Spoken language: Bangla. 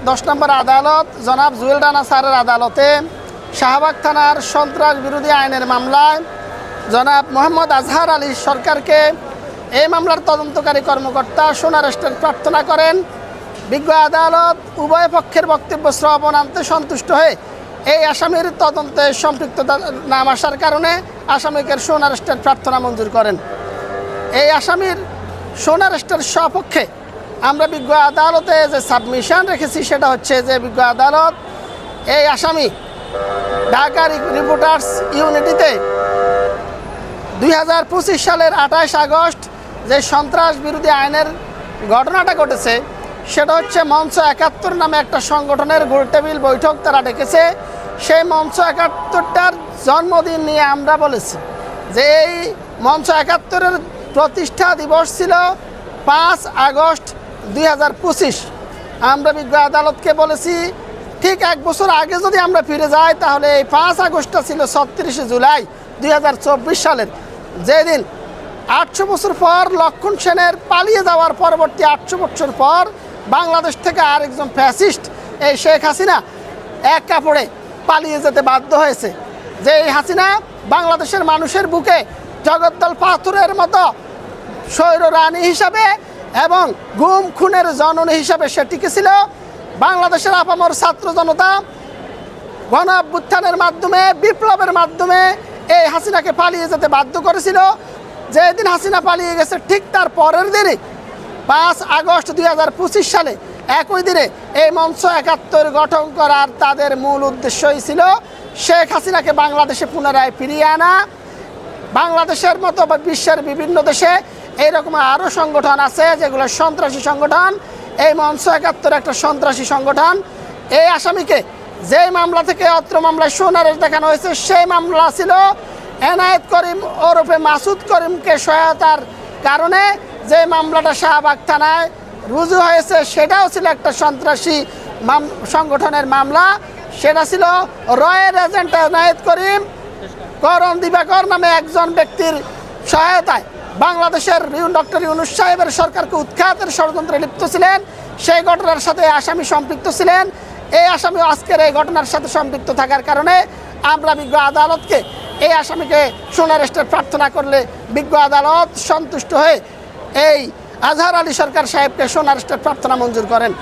10 নম্বর আদালত জনাব জুয়েল রানা স্যারের আদালতে শাহবাগ থানার সন্ত্রাস বিরোধী আইনের মামলায় জনাব মোহাম্মদ আজহার আলী সরকারকে এই মামলার তদন্তকারী কর্মকর্তা সোনারেস্টের প্রার্থনা করেন। বিজ্ঞ আদালত উভয় পক্ষের বক্তব্য শ্রবণান্তে সন্তুষ্ট হয়ে এই আসামির তদন্তে সম্পৃক্ত নাম আসার কারণে আসামিকে সোনারেস্টের প্রার্থনা মঞ্জুর করেন। এই আসামির সোনারেস্টের সপক্ষে আমরা বিজ্ঞ আদালতে যে সাবমিশন রেখেছি সেটা হচ্ছে যে বিজ্ঞ আদালত এই আসামি ঢাকা রিপোর্টার্স ইউনিটিতে 2025 সালের 28 আগস্ট যে সন্ত্রাস বিরোধী আইনের ঘটনাটা ঘটেছে সেটা হচ্ছে মঞ্চ 71 নামে একটা সংগঠনের গোলটেবিল বৈঠক তারা ডেকেছে। সেই মঞ্চ 71টার জন্মদিন নিয়ে আমরা বলেছি যে এই মঞ্চ 71-এর প্রতিষ্ঠা দিবস ছিল 5 আগস্ট 2025। আমরা বিজ্ঞ আদালতকে বলেছি ঠিক 1 বছর আগে যদি আমরা ফিরে যাই তাহলে এই 5 আগস্টটা ছিল 36 জুলাই 2024 সালের, যেদিন 800 বছর পর লক্ষণ সেনের পালিয়ে যাওয়ার পরবর্তী 800 বছর পর বাংলাদেশ থেকে আরেকজন ফ্যাসিস্ট এই শেখ হাসিনা এক কাপড়ে পালিয়ে যেতে বাধ্য হয়েছে। যে এই হাসিনা বাংলাদেশের মানুষের বুকে জগদ্দল পাথরের মতো স্বৈর রানী হিসাবে এবং গুম খুনের জননী হিসাবে সে টিকেছিল। বাংলাদেশের আপামর ছাত্র জনতা গণ অভ্যুত্থানের মাধ্যমে বিপ্লবের মাধ্যমে এই হাসিনাকে পালিয়ে যেতে বাধ্য করেছিল। যেদিন হাসিনা পালিয়ে গেছে ঠিক তার পরের দিনই 5 আগস্ট 2025 সালে একই দিনে এই মঞ্চ 71 গঠন করার তাদের মূল উদ্দেশ্যই ছিল শেখ হাসিনাকে বাংলাদেশে পুনরায় ফিরিয়ে আনা। বাংলাদেশের মতো বিশ্বের বিভিন্ন দেশে এইরকম আরও সংগঠন আছে যেগুলো সন্ত্রাসী সংগঠন। এই মঞ্চ 71 একটা সন্ত্রাসী সংগঠন। এই আসামিকে যেই মামলা থেকে অত্র মামলায় সোনারেস্ট দেখানো হয়েছে সেই মামলা ছিল এনায়েত করিম ওরফে মাসুদ করিমকে সহায়তার কারণে যে মামলাটা শাহবাগ থানায় রুজু হয়েছে সেটাও ছিল একটা সন্ত্রাসী সংগঠনের মামলা। সেটা ছিল রয়ের এজেন্ট এনায়েত করিম করণ দিবাকর নামে একজন ব্যক্তির সহায়তায় বাংলাদেশের ডক্টর ইউনূস সাহেবের সরকারকে উৎখাতের ষড়যন্ত্রে লিপ্ত ছিলেন। সেই ঘটনার সাথে আসামি সম্পৃক্ত ছিলেন। এই আসামি আজকের এই ঘটনার সাথে সম্পৃক্ত থাকার কারণে আমরা বিজ্ঞ আদালতকে এই আসামিকে সোনারেস্টের প্রার্থনা করলে বিজ্ঞ আদালত সন্তুষ্ট হয়ে এই আজহার আলী সরকার সাহেবকে সোনারেস্টের প্রার্থনা মঞ্জুর করেন।